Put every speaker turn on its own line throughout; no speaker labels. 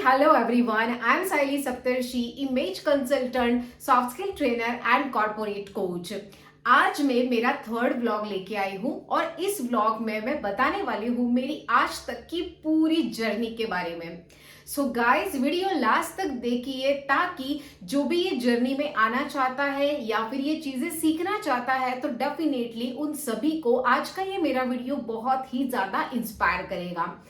hello everyone. I am Saili Saptarshi, image consultant, soft skill trainer and corporate coach. आज मैं मेरा third vlog लेके आई हूँ और इस व्लॉग में मैं बताने वाली हूँ मेरी आज तक की पूरी जर्नी के बारे में। सो गाइस, वीडियो लास्ट तक देखिए ताकि जो भी ये जर्नी में आना चाहता है या फिर ये चीजें सीखना चाहता है तो डेफिनेटली उन सभी को आज का ये मेरा वीडियो बहुत ही ज्यादा इंस्पायर करेगा।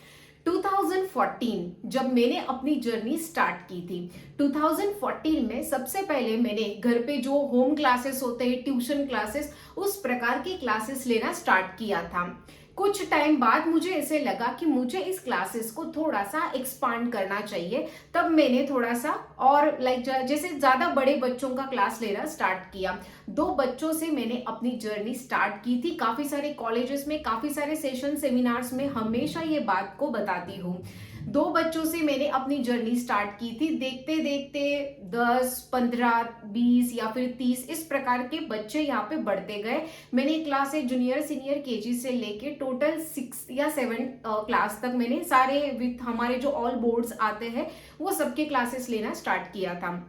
2014 जब मैंने अपनी जर्नी स्टार्ट की थी, 2014 में सबसे पहले मैंने घर पे जो होम क्लासेस होते हैं, ट्यूशन क्लासेस, उस प्रकार की क्लासेस लेना स्टार्ट किया था। कुछ टाइम बाद मुझे ऐसे लगा कि मुझे इस क्लासेस को थोड़ा सा एक्सपांड करना चाहिए। तब मैंने थोड़ा सा और जैसे ज्यादा बड़े बच्चों का क्लास लेना स्टार्ट किया। 2 बच्चों से मैंने अपनी जर्नी स्टार्ट की थी। काफी सारे कॉलेजेस में, काफी सारे सेशन सेमिनार्स में हमेशा ये बात को बताती हूँ। 2 बच्चों से मैंने अपनी जर्नी स्टार्ट की थी। देखते देखते 10, 15, 20 या फिर 30 इस प्रकार के बच्चे यहाँ पे बढ़ते गए। मैंने क्लास जूनियर सीनियर केजी से लेके टोटल 6 या 7 क्लास तक मैंने सारे विथ हमारे जो ऑल बोर्ड्स आते हैं वो सबके क्लासेस लेना स्टार्ट किया था।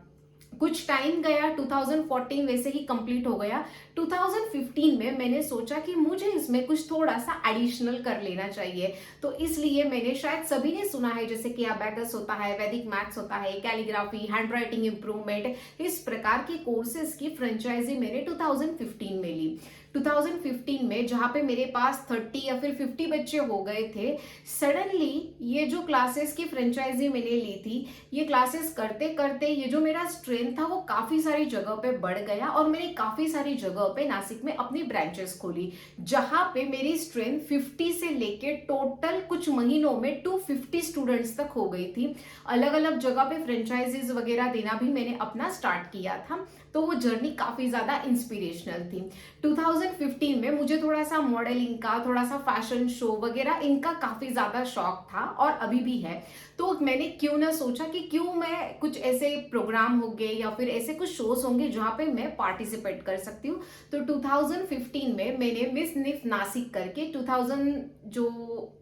कुछ टाइम गया, 2014 वैसे ही कंप्लीट हो गया। 2015 में मैंने सोचा कि मुझे इसमें कुछ थोड़ा सा एडिशनल कर लेना चाहिए। तो इसलिए मैंने, शायद सभी ने सुना है जैसे कि अबैकस होता है, वैदिक मैथ्स होता है, कैलीग्राफी, हैंड राइटिंग इंप्रूवमेंट, इस प्रकार के कोर्सेज की फ्रेंचाइजी मैंने 2015 में ली। 2015 में जहां पे मेरे पास 30 या फिर 50 बच्चे हो गए थे, सडनली ये जो क्लासेस की फ्रेंचाइजी मैंने ली थी, ये क्लासेस करते करते ये जो मेरा स्ट्रेंथ था वो काफी सारी जगह पे बढ़ गया और मैंने काफी सारी जगह पे नासिक में अपनी ब्रांचेस खोली, जहां पे मेरी स्ट्रेंथ 50 से लेके टोटल कुछ महीनों में 250 स्टूडेंट्स तक हो गई थी। अलग अलग जगह पे फ्रेंचाइजीज वगैरह देना भी मैंने अपना स्टार्ट किया था। तो वो जर्नी काफी ज्यादा इंस्पिरेशनल थी। 2015 में मुझे थोड़ा सा मॉडलिंग का, थोड़ा सा फैशन शो वगैरह इनका काफी ज्यादा शौक था और अभी भी है। तो मैंने क्यों ना सोचा कि क्यों मैं कुछ ऐसे प्रोग्राम होंगे या फिर ऐसे कुछ शोज होंगे जहां पे मैं पार्टिसिपेट कर सकती हूँ। तो 2015 में मैंने मिस निफ नासिक करके 2000 जो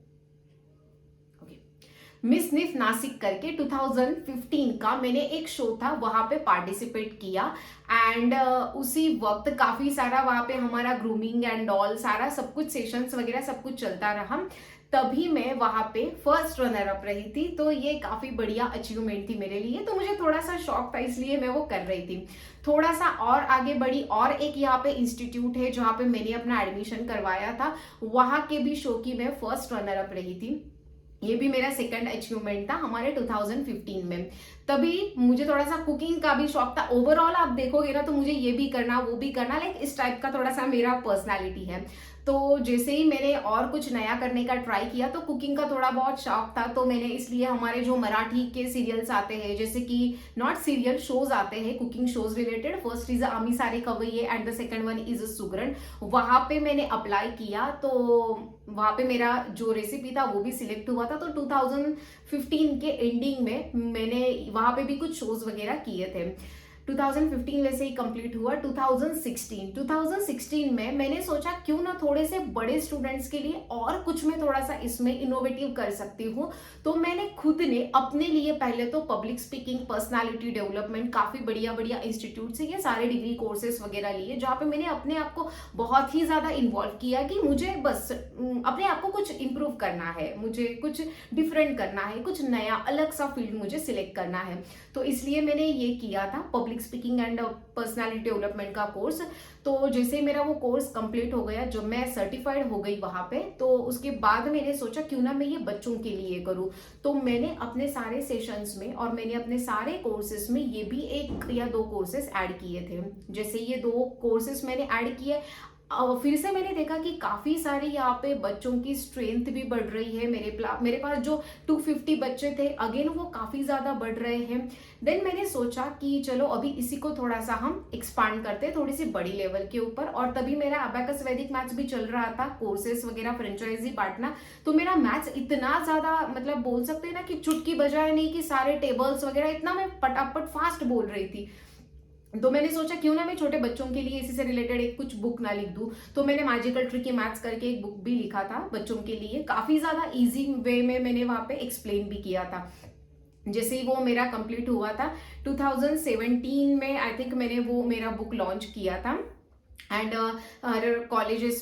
मिस निफ नासिक करके 2015 का मैंने एक शो था वहां पे पार्टिसिपेट किया। एंड उसी वक्त काफी सारा वहां पे हमारा ग्रूमिंग एंड ऑल सारा सब कुछ सेशंस वगैरह सब कुछ चलता रहा। तभी मैं वहां पे फर्स्ट रनर अप रही थी। तो ये काफी बढ़िया अचीवमेंट थी मेरे लिए। तो मुझे थोड़ा सा शौक था, इसलिए मैं वो कर रही थी। थोड़ा सा और आगे बढ़ी और एक यहाँ पे इंस्टीट्यूट है जहाँ पे मैंने अपना एडमिशन करवाया था, वहां के भी शो की मैं फर्स्ट रनर अप रही थी। ये भी मेरा सेकंड अचीवमेंट था हमारे 2015 में। तभी मुझे थोड़ा सा कुकिंग का भी शौक था। ओवरऑल आप देखोगे ना तो मुझे ये भी करना वो भी करना, लाइक इस टाइप का थोड़ा सा मेरा पर्सनालिटी है। तो जैसे ही मैंने और कुछ नया करने का ट्राई किया तो कुकिंग का थोड़ा बहुत शौक था, तो मैंने इसलिए हमारे जो मराठी के सीरियल्स आते हैं, जैसे कि नॉट सीरियल, शोज आते हैं cooking shows related, first is Aamhi Saare Khavayye and the second one is Sugran, वहां पे मैंने अप्लाई किया। तो वहां पे मेरा जो रेसिपी था वो भी सिलेक्ट हुआ था। तो 2015 के एंडिंग में मैंने वहां पे भी कुछ शोज वगैरह किए थे। 2015 वैसे ही कंप्लीट हुआ। 2016 में मैंने सोचा क्यों ना थोड़े से बड़े स्टूडेंट्स के लिए और कुछ मैं थोड़ा सा इसमें इनोवेटिव कर सकती हूँ। तो मैंने खुद ने अपने लिए पहले तो पब्लिक स्पीकिंग, पर्सनालिटी डेवलपमेंट, काफी बढ़िया बढ़िया इंस्टीट्यूट से ये सारे डिग्री कोर्सेस वगैरह लिए, जहाँ पे मैंने अपने आप को बहुत ही ज्यादा इन्वॉल्व किया कि मुझे बस अपने आप को कुछ इंप्रूव करना है, मुझे कुछ डिफरेंट करना है, कुछ नया अलग सा फील्ड मुझे सिलेक्ट करना है। तो इसलिए मैंने ये किया था public speaking and personality development का कोर्स। तो जैसे मेरा वो कोर्स कंप्लीट हो गया, जब मैं सर्टिफाइड हो गई वहां पे, तो उसके बाद मैंने सोचा क्यों ना मैं ये बच्चों के लिए करूं। तो मैंने अपने सारे सेशंस में और मैंने अपने सारे कोर्सेज में ये भी 1 या 2 कोर्सेज ऐड किए थे। जैसे ये 2 कोर्सेज मैंने ऐड किए, फिर से मैंने देखा कि काफी सारे यहाँ पे बच्चों की स्ट्रेंथ भी बढ़ रही है। मेरे पास जो 250 बच्चे थे, अगेन वो काफी ज्यादा बढ़ रहे हैं। देन मैंने सोचा कि चलो अभी इसी को थोड़ा सा हम एक्सपांड करते हैं थोड़ी सी बड़ी लेवल के ऊपर। और तभी मेरा अबैकस वैदिक मैथ्स भी चल रहा था, कोर्सेस वगैरह फ्रेंचाइजी बांटना। तो मेरा मैथ्स इतना ज्यादा, मतलब बोल सकते हैं ना कि चुटकी बजाए नहीं कि सारे टेबल्स वगैरह इतना मैं फटाफट फास्ट बोल रही थी। तो मैंने सोचा क्यों ना मैं छोटे बच्चों के लिए इसी से रिलेटेड एक कुछ बुक ना लिख दूं। तो मैंने मैजिकल ट्रिकी मैथ्स करके एक बुक भी लिखा था बच्चों के लिए, काफी ज्यादा इजी वे में मैंने वहां पे एक्सप्लेन भी किया था। जैसे ही वो मेरा कंप्लीट हुआ था 2017 में, आई थिंक मैंने वो मेरा बुक लॉन्च किया था। And her colleges,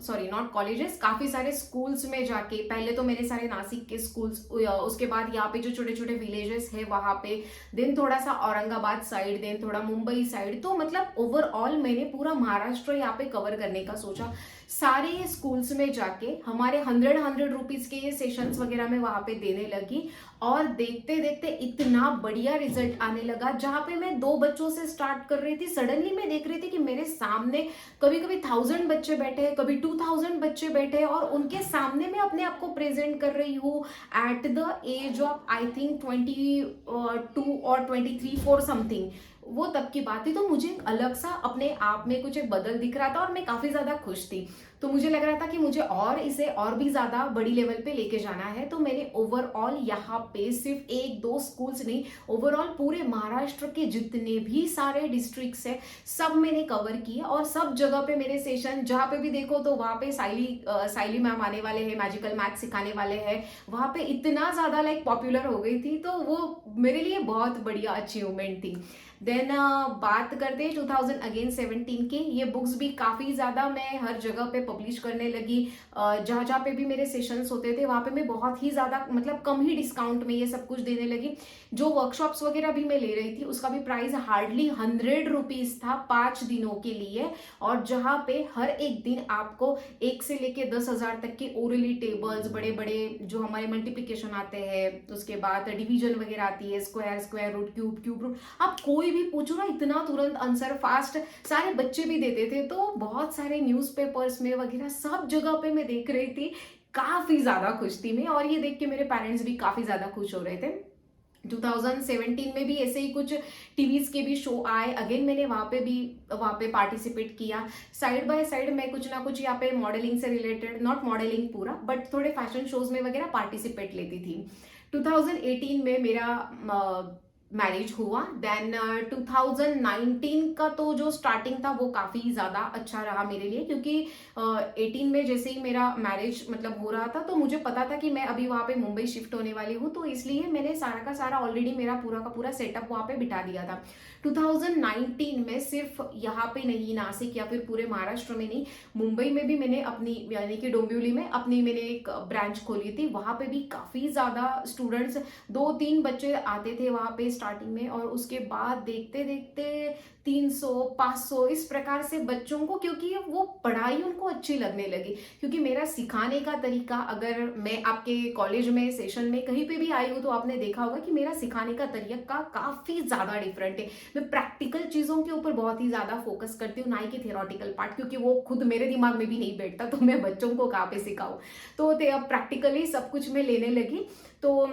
sorry not colleges, काफ़ी सारे स्कूल्स में जाके, पहले तो मेरे सारे नासिक के स्कूल्स, उसके बाद यहाँ पे जो छोटे छोटे विलेजेस है वहाँ पे, देन थोड़ा सा औरंगाबाद साइड, देन थोड़ा मुंबई साइड, तो मतलब ओवरऑल मैंने पूरा महाराष्ट्र यहाँ पे कवर करने का सोचा। सारे स्कूल्स में जाके हमारे 100 रुपीज के ये सेशंस वगैरह में वहाँ पे देने लगी, और देखते देखते इतना बढ़िया रिजल्ट आने लगा। जहाँ पे मैं 2 बच्चों से स्टार्ट कर रही थी, सडनली मैं देख रही थी कि मेरे सामने कभी कभी 1000 बच्चे बैठे हैं, कभी 2000 बच्चे बैठे हैं, और उनके सामने मैं अपने आप को प्रेजेंट कर रही हूँ at the age of I think 22 और 23-4 समथिंग। वो तब की बात थी। तो मुझे अलग सा अपने आप में कुछ एक बदल दिख रहा था और मैं काफी ज्यादा खुश थी। तो मुझे लग रहा था कि मुझे और इसे और भी ज्यादा बड़ी लेवल पे लेके जाना है। तो मैंने ओवरऑल यहाँ पे सिर्फ 1-2 स्कूल्स नहीं, ओवरऑल पूरे महाराष्ट्र के जितने भी सारे डिस्ट्रिक्ट्स है सब मैंने कवर किए, और सब जगह पे मेरे सेशन जहाँ पे भी देखो तो वहाँ पे साइली मैम आने वाले हैं, मैजिकल मैथ सिखाने वाले हैं। वहाँ पे इतना ज्यादा लाइक पॉपुलर हो गई थी, तो वो मेरे लिए बहुत बढ़िया अचीवमेंट थी। देन बात करते हैं 2017 की, ये बुक्स भी काफ़ी ज़्यादा मैं हर जगह पे पब्लिश करने लगी। जहाँ जहाँ पे भी मेरे सेशंस होते थे वहाँ पे मैं बहुत ही ज़्यादा मतलब कम ही डिस्काउंट में ये सब कुछ देने लगी। जो वर्कशॉप्स वगैरह भी मैं ले रही थी उसका भी प्राइस हार्डली 100 रुपीज़ था 5 दिनों के लिए, और जहाँ पे हर एक दिन आपको 1 से लेके 10,000 तक के ओरली टेबल्स, बड़े बड़े जो हमारे मल्टीप्लिकेशन आते हैं, उसके बाद डिवीजन वगैरह आती है, square square root, cube cube root, आप कोई भी पूछो ना इतना तुरंत आंसर फास्ट, सारे बच्चे भी देते थे। तो बहुत सारे न्यूज़पेपर्स में वगैरह सब जगह पे मैं देख रही थी, काफी ज्यादा खुश थी मैं, और ये देख के मेरे पेरेंट्स भी काफी ज्यादा खुश हो रहे थे। 2017 में भी ऐसे ही कुछ टीवीज के भी शो आए, अगेन मैंने वहाँ पे पार्टिसिपेट किया। साइड बाय साइड मैं कुछ ना कुछ यहाँ पे मॉडलिंग से रिलेटेड, नॉट मॉडलिंग पूरा बट थोड़े फैशन शोज में वगैरह पार्टिसिपेट लेती थी। 2018 में मेरा मैरिज हुआ। देन 2019 का तो जो स्टार्टिंग था वो काफ़ी ज़्यादा अच्छा रहा मेरे लिए, क्योंकि 18 में जैसे ही मेरा मैरिज मतलब हो रहा था तो मुझे पता था कि मैं अभी वहाँ पे मुंबई शिफ्ट होने वाली हूँ, तो इसलिए मैंने सारा का सारा ऑलरेडी मेरा पूरा का पूरा सेटअप वहाँ पे बिठा दिया था। 2019 में सिर्फ यहाँ पे नहीं, नासिक या फिर पूरे महाराष्ट्र में नहीं, मुंबई में भी मैंने अपनी, यानी कि डोंबिवली में अपनी मैंने एक ब्रांच खोली थी। वहाँ पे भी काफ़ी ज़्यादा स्टूडेंट्स, 2-3 बच्चे आते थे वहाँ पे स्टार्टिंग में, और उसके बाद देखते देखते 300-500 इस प्रकार से बच्चों को, क्योंकि वो पढ़ाई उनको अच्छी लगने लगी। क्योंकि मेरा सिखाने का तरीका, अगर मैं आपके कॉलेज में सेशन में कहीं पे भी आई हूँ तो आपने देखा होगा कि मेरा सिखाने का तरीका काफ़ी ज़्यादा डिफरेंट है। मैं प्रैक्टिकल चीज़ों के ऊपर बहुत ही ज़्यादा फोकस करती हूँ, ना ही कि थियोरटिकल पार्ट, क्योंकि वो खुद मेरे दिमाग में भी नहीं बैठता, तो मैं बच्चों को कहाँ पे सिखाऊँ। तो प्रैक्टिकली सब कुछ मैं लेने लगी। तो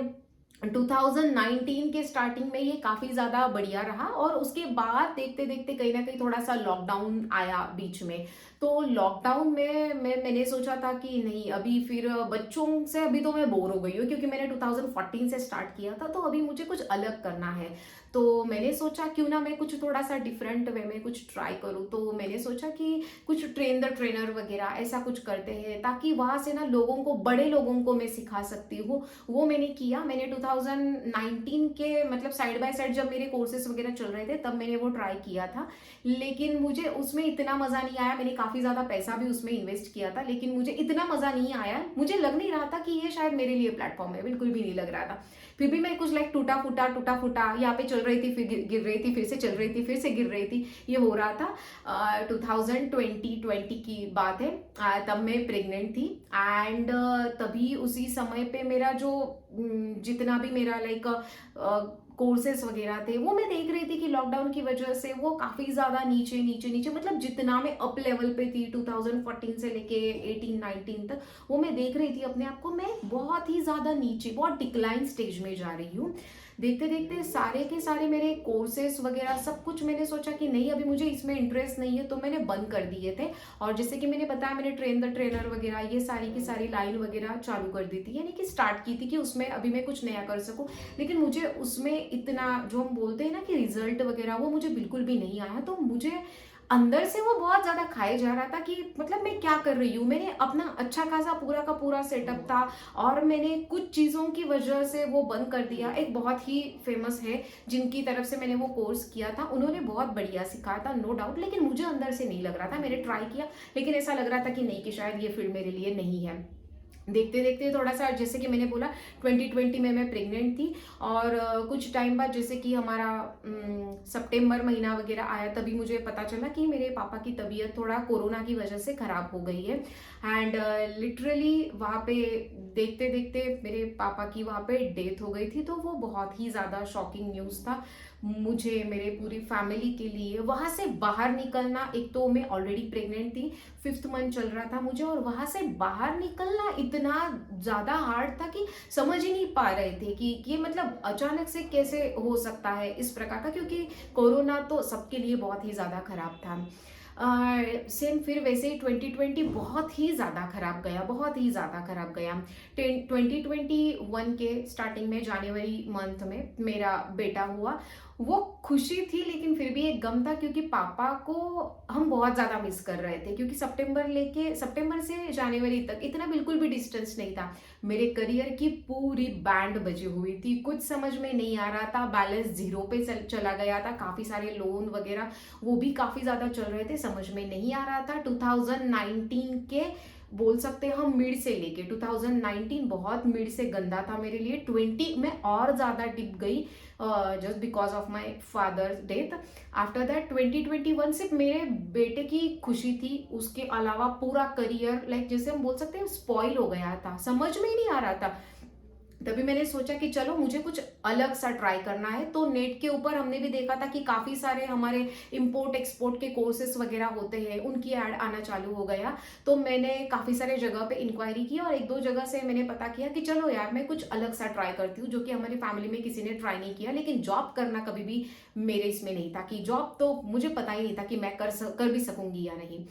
2019 के स्टार्टिंग में ये काफ़ी ज़्यादा बढ़िया रहा, और उसके बाद देखते देखते कहीं ना कहीं थोड़ा सा लॉकडाउन आया बीच में। तो लॉकडाउन में मैंने सोचा था कि नहीं, अभी फिर बच्चों से अभी तो मैं बोर हो गई हूँ, क्योंकि मैंने 2014 से स्टार्ट किया था, तो अभी मुझे कुछ अलग करना है। तो मैंने सोचा क्यों ना मैं कुछ थोड़ा सा डिफरेंट वे में कुछ ट्राई करूँ। तो मैंने सोचा कि कुछ ट्रेन द ट्रेनर वगैरह ऐसा कुछ करते हैं, ताकि वहाँ से ना लोगों को, बड़े लोगों को मैं सिखा सकती हूँ। वो मैंने किया। मैंने 2019 के मतलब साइड बाय साइड जब मेरे कोर्सेज वगैरह चल रहे थे तब मैंने वो ट्राई किया था, लेकिन मुझे उसमें इतना मज़ा नहीं आया। मैंने काफ़ी ज़्यादा पैसा भी उसमें इन्वेस्ट किया था, लेकिन मुझे इतना मज़ा नहीं आया। मुझे लग नहीं रहा था कि ये शायद मेरे लिए प्लेटफॉर्म है, बिल्कुल भी नहीं लग रहा था। फिर भी मैं कुछ लाइक टूटा फूटा यहाँ पे चल रही थी, फिर गिर रही थी, फिर से चल रही थी, फिर से गिर रही थी, ये हो रहा था। 2020 की बात है। तब मैं प्रेग्नेंट थी, एंड तभी उसी समय पे मेरा जो जितना भी मेरा लाइक कोर्सेस वगैरह थे वो मैं देख रही थी कि लॉकडाउन की वजह से वो काफ़ी ज़्यादा नीचे नीचे नीचे, मतलब जितना मैं अप लेवल पे थी 2014 से लेके 18-19 तक, वो मैं देख रही थी अपने आप को, मैं बहुत ही ज़्यादा नीचे, बहुत डिक्लाइन स्टेज में जा रही हूँ। देखते देखते सारे के सारे मेरे कोर्सेस वगैरह सब कुछ, मैंने सोचा कि नहीं अभी मुझे इसमें इंटरेस्ट नहीं है, तो मैंने बंद कर दिए थे। और जैसे कि मैंने बताया, मैंने ट्रेन द ट्रेनर वगैरह ये सारी की सारी लाइन वगैरह चालू कर दी थी, यानी कि स्टार्ट की थी कि उसमें अभी मैं कुछ नया कर सकूं। लेकिन मुझे उसमें इतना जो हम बोलते हैं ना कि रिजल्ट वगैरह, वो मुझे बिल्कुल भी नहीं आया। तो मुझे अंदर से वो बहुत ज़्यादा खाए जा रहा था कि मतलब मैं क्या कर रही हूँ। मैंने अपना अच्छा खासा पूरा का पूरा सेटअप था और मैंने कुछ चीज़ों की वजह से वो बंद कर दिया। एक बहुत ही फेमस है जिनकी तरफ से मैंने वो कोर्स किया था, उन्होंने बहुत बढ़िया सिखाया था नो डाउट, लेकिन मुझे अंदर से नहीं लग रहा था। मैंने ट्राई किया लेकिन ऐसा लग रहा था कि नहीं, कि शायद ये फील्ड मेरे लिए नहीं है। देखते देखते थोड़ा सा, जैसे कि मैंने बोला 2020 में मैं प्रेग्नेंट थी और कुछ टाइम बाद जैसे कि हमारा सितंबर महीना वगैरह आया, तभी मुझे पता चला कि मेरे पापा की तबीयत थोड़ा कोरोना की वजह से ख़राब हो गई है। एंड लिटरली वहाँ पे देखते देखते मेरे पापा की वहाँ पे डेथ हो गई थी। तो वो बहुत ही ज़्यादा शॉकिंग न्यूज़ था मुझे, मेरे पूरी फैमिली के लिए। वहाँ से बाहर निकलना, एक तो मैं ऑलरेडी प्रेग्नेंट थी, 5th मंथ चल रहा था मुझे, और वहां से बाहर निकलना इतना ज्यादा हार्ड था कि समझ ही नहीं पा रहे थे कि ये मतलब अचानक से कैसे हो सकता है इस प्रकार का, क्योंकि कोरोना तो सबके लिए बहुत ही ज्यादा खराब था। सेम फिर वैसे ही 2020 बहुत ही ज़्यादा खराब गया, बहुत ही ज़्यादा खराब गया। 2021 के स्टार्टिंग में जनवरी मंथ में मेरा बेटा हुआ। वो खुशी थी लेकिन फिर भी एक गम था, क्योंकि पापा को हम बहुत ज़्यादा मिस कर रहे थे, क्योंकि सितंबर से जनवरी तक इतना बिल्कुल भी डिस्टेंस नहीं था। मेरे करियर की पूरी बैंड बजी हुई थी, कुछ समझ में नहीं आ रहा था, बैलेंस जीरो पे चला गया था, काफ़ी सारे लोन वगैरह वो भी काफ़ी ज़्यादा चल रहे थे, समझ में नहीं आ रहा था। 2019 के बोल सकते हैं हम मिड से लेके 2019 बहुत मिड से गंदा था मेरे लिए। 20 में और ज़्यादा डिप गई just because of my father's death. After that 2021 सिर्फ मेरे बेटे की खुशी थी, उसके अलावा पूरा करियर लाइक जैसे हम बोल सकते हैं स्पॉइल हो गया था, समझ में ही नहीं आ रहा था। तभी मैंने सोचा कि चलो मुझे कुछ अलग सा ट्राई करना है। तो नेट के ऊपर हमने भी देखा था कि काफ़ी सारे हमारे इंपोर्ट एक्सपोर्ट के कोर्सेस वगैरह होते हैं, उनकी ऐड आना चालू हो गया। तो मैंने काफ़ी सारे जगह पे इंक्वायरी की और एक दो जगह से मैंने पता किया कि चलो यार मैं कुछ अलग सा ट्राई करती हूँ, जो कि हमारी फैमिली में किसी ने ट्राई नहीं किया। लेकिन जॉब करना कभी भी मेरे इसमें नहीं था, कि जॉब तो मुझे पता ही नहीं था कि मैं कर भी सकूंगी या नहीं।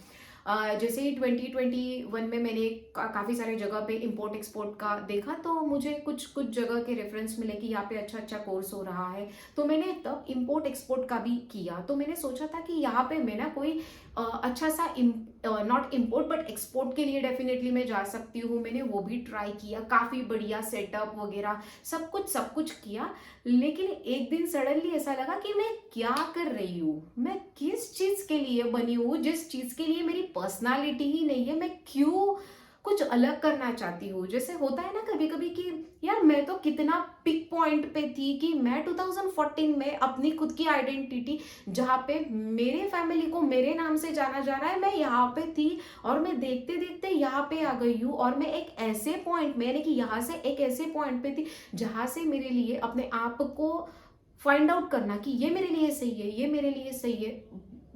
जैसे ही 2021 में मैंने काफ़ी सारे जगह पे इंपोर्ट एक्सपोर्ट का देखा, तो मुझे कुछ कुछ जगह के रेफरेंस मिले कि यहाँ पे अच्छा अच्छा कोर्स हो रहा है। तो मैंने तब इंपोर्ट एक्सपोर्ट का भी किया। तो मैंने सोचा था कि यहाँ पे मैं ना कोई अच्छा सा नॉट इंपोर्ट बट एक्सपोर्ट के लिए डेफिनेटली मैं जा सकती हूँ। मैंने वो भी ट्राई किया, काफ़ी बढ़िया सेटअप वगैरह सब कुछ किया। लेकिन एक दिन सडनली ऐसा लगा कि मैं क्या कर रही हूँ, मैं किस चीज के लिए बनी हूँ, जिस चीज के लिए मेरी पर्सनालिटी ही नहीं है, मैं क्यों कुछ अलग करना चाहती हूँ। जैसे होता है ना कभी कभी कि यार मैं तो कितना पिक पॉइंट पे थी कि मैं 2014 में अपनी खुद की आइडेंटिटी, जहाँ पे मेरे फैमिली को मेरे नाम से जाना जा रहा है, मैं यहाँ पे थी और मैं देखते देखते यहाँ पे आ गई हूँ। और मैं एक ऐसे पॉइंट में, यानी कि यहाँ से एक ऐसे पॉइंट पे थी जहां से मेरे लिए अपने आप को फाइंड आउट करना कि ये मेरे लिए सही है, ये मेरे लिए सही है,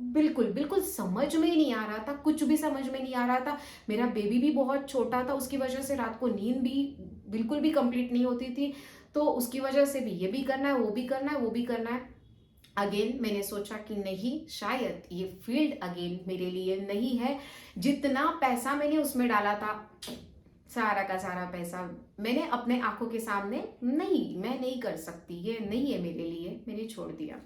बिल्कुल बिल्कुल समझ में ही नहीं आ रहा था, कुछ भी समझ में नहीं आ रहा था। मेरा बेबी भी बहुत छोटा था, उसकी वजह से रात को नींद भी बिल्कुल भी कंप्लीट नहीं होती थी। तो उसकी वजह से भी ये भी करना है, वो भी करना है, वो भी करना है। अगेन मैंने सोचा कि नहीं, शायद ये फील्ड अगेन मेरे लिए नहीं है। जितना पैसा मैंने उसमें डाला था, सारा का सारा पैसा मैंने अपने आंखों के सामने, नहीं मैं नहीं कर सकती, ये नहीं है मेरे लिए, मैंने छोड़ दिया।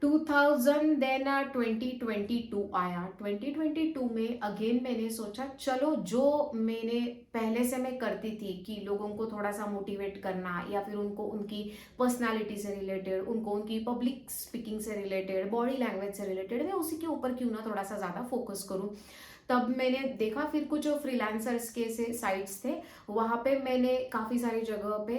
2000 देन 2022 आया। 2022 में अगेन मैंने सोचा चलो जो मैंने पहले से मैं करती थी कि लोगों को थोड़ा सा मोटिवेट करना, या फिर उनको उनकी पर्सनालिटी से रिलेटेड, उनको उनकी पब्लिक स्पीकिंग से रिलेटेड, बॉडी लैंग्वेज से रिलेटेड, मैं उसी के ऊपर क्यों ना थोड़ा सा ज़्यादा फोकस करूँ। तब मैंने देखा फिर कुछ फ्रीलांसर्स के से साइट्स थे, वहाँ पे मैंने काफ़ी सारी जगह पे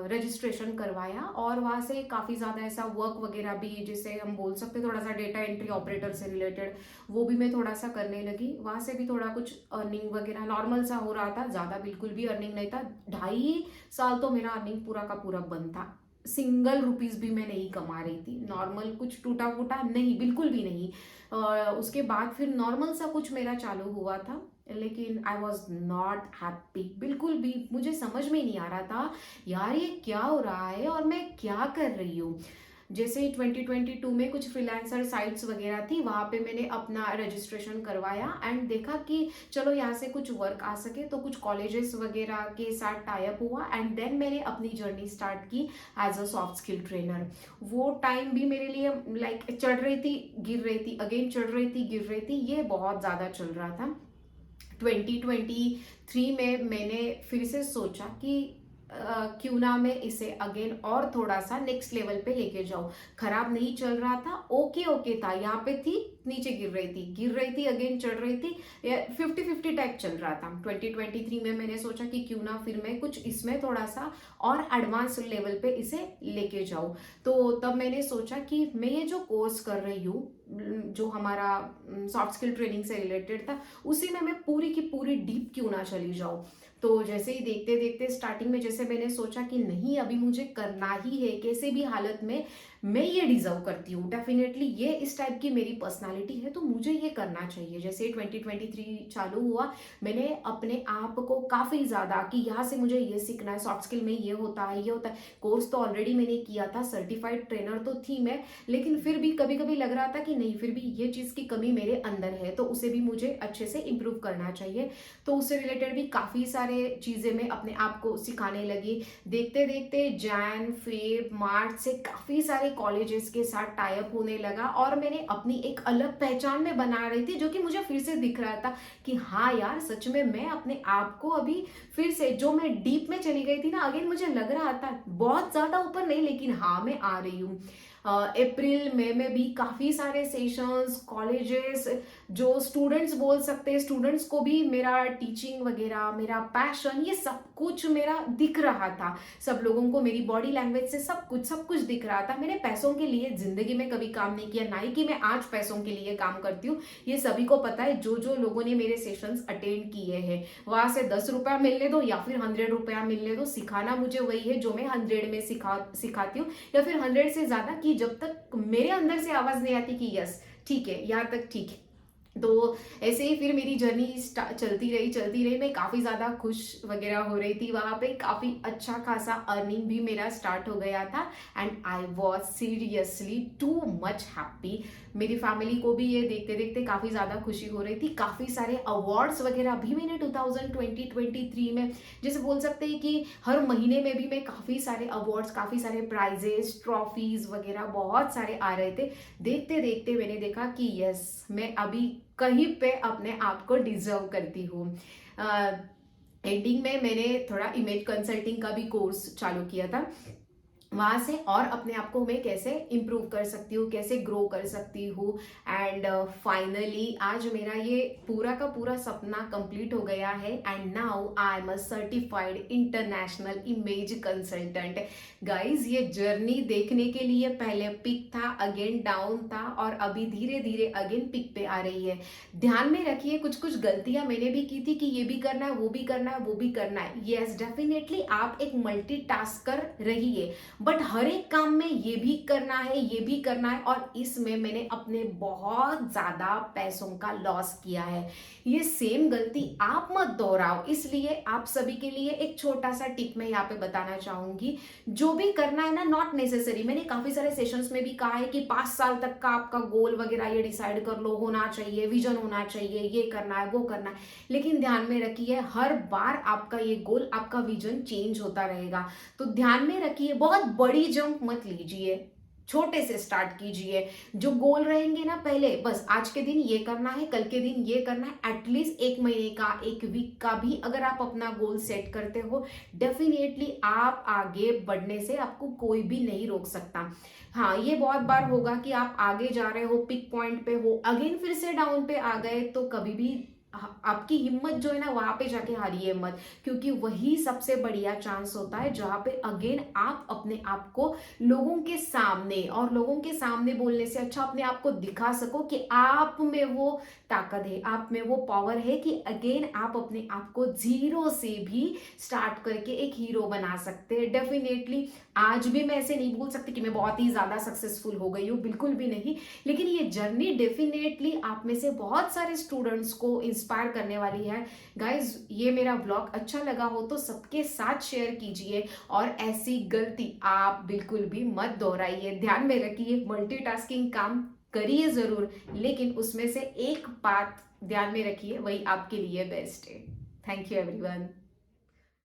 रजिस्ट्रेशन करवाया और वहाँ से काफ़ी ज़्यादा ऐसा वर्क वगैरह भी, जिसे हम बोल सकते थोड़ा सा डेटा एंट्री ऑपरेटर से रिलेटेड, वो भी मैं थोड़ा सा करने लगी। वहाँ से भी थोड़ा कुछ अर्निंग वगैरह नॉर्मल सा हो रहा था, ज़्यादा बिल्कुल भी अर्निंग नहीं था। 2.5 साल तो मेरा अर्निंग पूरा का पूरा बंद था, सिंगल रुपीज़ भी मैं नहीं कमा रही थी। नॉर्मल कुछ टूटा फूटा नहीं, बिल्कुल भी नहीं। उसके बाद फिर नॉर्मल सा कुछ मेरा चालू हुआ था, लेकिन आई वॉज नॉट हैप्पी बिल्कुल भी। मुझे समझ में नहीं आ रहा था यार ये क्या हो रहा है और मैं क्या कर रही हूँ। जैसे 2022 में कुछ फ्रीलांसर साइट्स वगैरह थी, वहाँ पे मैंने अपना रजिस्ट्रेशन करवाया एंड देखा कि चलो यहाँ से कुछ वर्क आ सके, तो कुछ कॉलेजेस वगैरह के साथ टाई अप हुआ एंड देन मैंने अपनी जर्नी स्टार्ट की as a soft skill trainer. वो टाइम भी मेरे लिए लाइक चढ़ रही थी गिर रही थी, अगेन चढ़ रही थी गिर रही थी, ये बहुत ज़्यादा चल रहा था। 2023 में मैंने फिर से सोचा कि क्यों ना मैं इसे अगेन और थोड़ा सा नेक्स्ट लेवल पे लेके जाऊं। खराब नहीं चल रहा था, ओके ओके था, यहाँ पे थी, नीचे गिर रही थी अगेन चढ़ रही थी, 50-50 टाइप चल रहा था। 2023 में मैंने सोचा कि क्यों ना फिर मैं कुछ इसमें थोड़ा सा और एडवांस लेवल पे इसे लेके जाऊं। तो तब मैंने सोचा कि मैं ये जो कोर्स कर रही हूँ, जो हमारा सॉफ्ट स्किल ट्रेनिंग से रिलेटेड था, उसी में मैं पूरी की पूरी डीप क्यों ना चली जाऊं। तो जैसे ही देखते देखते स्टार्टिंग में जैसे मैंने सोचा कि नहीं अभी मुझे करना ही है, कैसे भी हालत में मैं ये डिजर्व करती हूँ, डेफिनेटली ये इस टाइप की मेरी पर्सनालिटी है, तो मुझे ये करना चाहिए। जैसे 2023 चालू हुआ, मैंने अपने आप को काफ़ी ज़्यादा कि यहाँ से मुझे ये सीखना है, सॉफ्ट स्किल में ये होता है ये होता है। कोर्स तो ऑलरेडी मैंने किया था, सर्टिफाइड ट्रेनर तो थी मैं, लेकिन फिर भी कभी कभी लग रहा था कि नहीं, फिर भी ये चीज़ की कमी मेरे अंदर है, तो उसे भी मुझे अच्छे से इम्प्रूव करना चाहिए। तो उससे रिलेटेड भी काफ़ी सारे चीज़ें मैं अपने आप को सिखाने लगी। देखते देखते जैन फेब मार्च से काफ़ी सारे कॉलेजेस के साथ टाई अप होने लगा और मैंने अपनी एक अलग पहचान में बना रही थी, जो कि मुझे फिर से दिख रहा था कि हाँ यार, सच में मैं अपने आप को अभी फिर से, जो मैं डीप में चली गई थी ना, अगेन मुझे लग रहा था बहुत ज़्यादा ऊपर नहीं, लेकिन हाँ मैं आ रही हूँ। अप्रैल मई में भी काफ़ी सारे सेशंस, कॉलेजेस, जो स्टूडेंट्स बोल सकते हैं, स्टूडेंट्स को भी मेरा टीचिंग वगैरह, मेरा पैशन, ये सब कुछ मेरा दिख रहा था। सब लोगों को मेरी बॉडी लैंग्वेज से सब कुछ दिख रहा था। मैंने पैसों के लिए जिंदगी में कभी काम नहीं किया, ना ही कि मैं आज पैसों के लिए काम करती हूँ। ये सभी को पता है, जो जो लोगों ने मेरे सेशंस अटेंड किए हैं, वहां से 10 रुपया मिलने दो या फिर 100 रुपया मिलने दो, सिखाना मुझे वही है जो मैं 100 में सिखाती हूँ, या फिर 100 से ज्यादा, कि जब तक मेरे अंदर से आवाज नहीं आती कि यस ठीक है, यहाँ तक ठीक है। तो ऐसे ही फिर मेरी जर्नी चलती रही। मैं काफ़ी ज़्यादा खुश वगैरह हो रही थी, वहाँ पे काफ़ी अच्छा खासा अर्निंग भी मेरा स्टार्ट हो गया था and I was seriously too much happy. मेरी फैमिली को भी ये देखते देखते काफ़ी ज़्यादा खुशी हो रही थी। काफ़ी सारे अवार्ड्स वगैरह भी मैंने 2023 में, जैसे बोल सकते हैं कि हर महीने में भी मैं काफ़ी सारे अवार्ड्स, काफ़ी सारे प्राइजेस, ट्रॉफीज वगैरह बहुत सारे आ रहे थे। देखते देखते मैंने देखा कि यस, मैं अभी कहीं पे अपने आप को डिजर्व करती हूँ। एंडिंग में मैंने थोड़ा इमेज कंसल्टिंग का भी कोर्स चालू किया था, वहाँ से और अपने आप को मैं कैसे इम्प्रूव कर सकती हूँ, कैसे ग्रो कर सकती हूँ। एंड फाइनली आज मेरा ये पूरा का पूरा सपना कंप्लीट हो गया है and now I am a certified international image consultant. Guys, ये जर्नी देखने के लिए पहले पिक था, अगेन डाउन था, और अभी धीरे धीरे अगेन पिक पे आ रही है। ध्यान में रखिए, कुछ कुछ गलतियां मैंने भी की थी कि ये भी करना है, वो भी करना है, वो भी करना है। यस, डेफिनेटली आप एक मल्टीटास्कर रहिए, बट हर एक काम में ये भी करना है, ये भी करना है, और इसमें मैंने अपने बहुत ज्यादा पैसों का लॉस किया है। ये सेम गलती आप मत दोहराओ, इसलिए आप सभी के लिए एक छोटा सा टिप मैं यहाँ पे बताना चाहूंगी। जो भी करना है ना, नॉट नेसेसरी, मैंने काफी सारे सेशंस में भी कहा है कि 5 साल तक का आपका गोल वगैरह ये डिसाइड कर लो, होना चाहिए, विजन होना चाहिए, ये करना है, वो करना है, लेकिन ध्यान में रखिए हर बार आपका ये गोल, आपका विजन चेंज होता रहेगा। तो ध्यान में रखिए, बहुत बड़ी जंप मत लीजिए, छोटे से स्टार्ट कीजिए। जो गोल रहेंगे ना, पहले बस आज के दिन ये करना है, कल के दिन ये करना है, एटलीस्ट 1 महीने का, 1 वीक का भी अगर आप अपना गोल सेट करते हो, डेफिनेटली आप आगे बढ़ने से आपको कोई भी नहीं रोक सकता। हाँ, ये बहुत बार होगा कि आप आगे जा रहे हो, पिक पॉइंट पे हो, अगेन फिर से डाउन पे आ गए, तो कभी भी आपकी हिम्मत जो है ना, वहां पे जाके हारिए मत, क्योंकि वही सबसे बढ़िया चांस होता है जहां पे अगेन आप अपने आप को लोगों के सामने, और लोगों के सामने बोलने से अच्छा अपने आप को दिखा सको कि आप में वो ताकत है, आप में वो पावर है कि अगेन आप अपने आप को जीरो से भी स्टार्ट करके एक हीरो बना सकते हैं। डेफिनेटली आज भी मैं ऐसे नहीं बोल सकती कि मैं बहुत ही ज्यादा सक्सेसफुल हो गई हूँ, बिल्कुल भी नहीं, लेकिन ये जर्नी डेफिनेटली आप में से बहुत सारे स्टूडेंट्स को इंस्पायर करने वाली है। गाइज ये मेरा व्लॉग अच्छा लगा हो तो सबके साथ शेयर कीजिए और ऐसी गलती आप बिल्कुल भी मत दोहराइए। ध्यान में रखिए, मल्टीटास्किंग काम करिए जरूर, लेकिन उसमें से एक बात ध्यान में रखिए, वही आपके लिए बेस्ट है। Thank you everyone.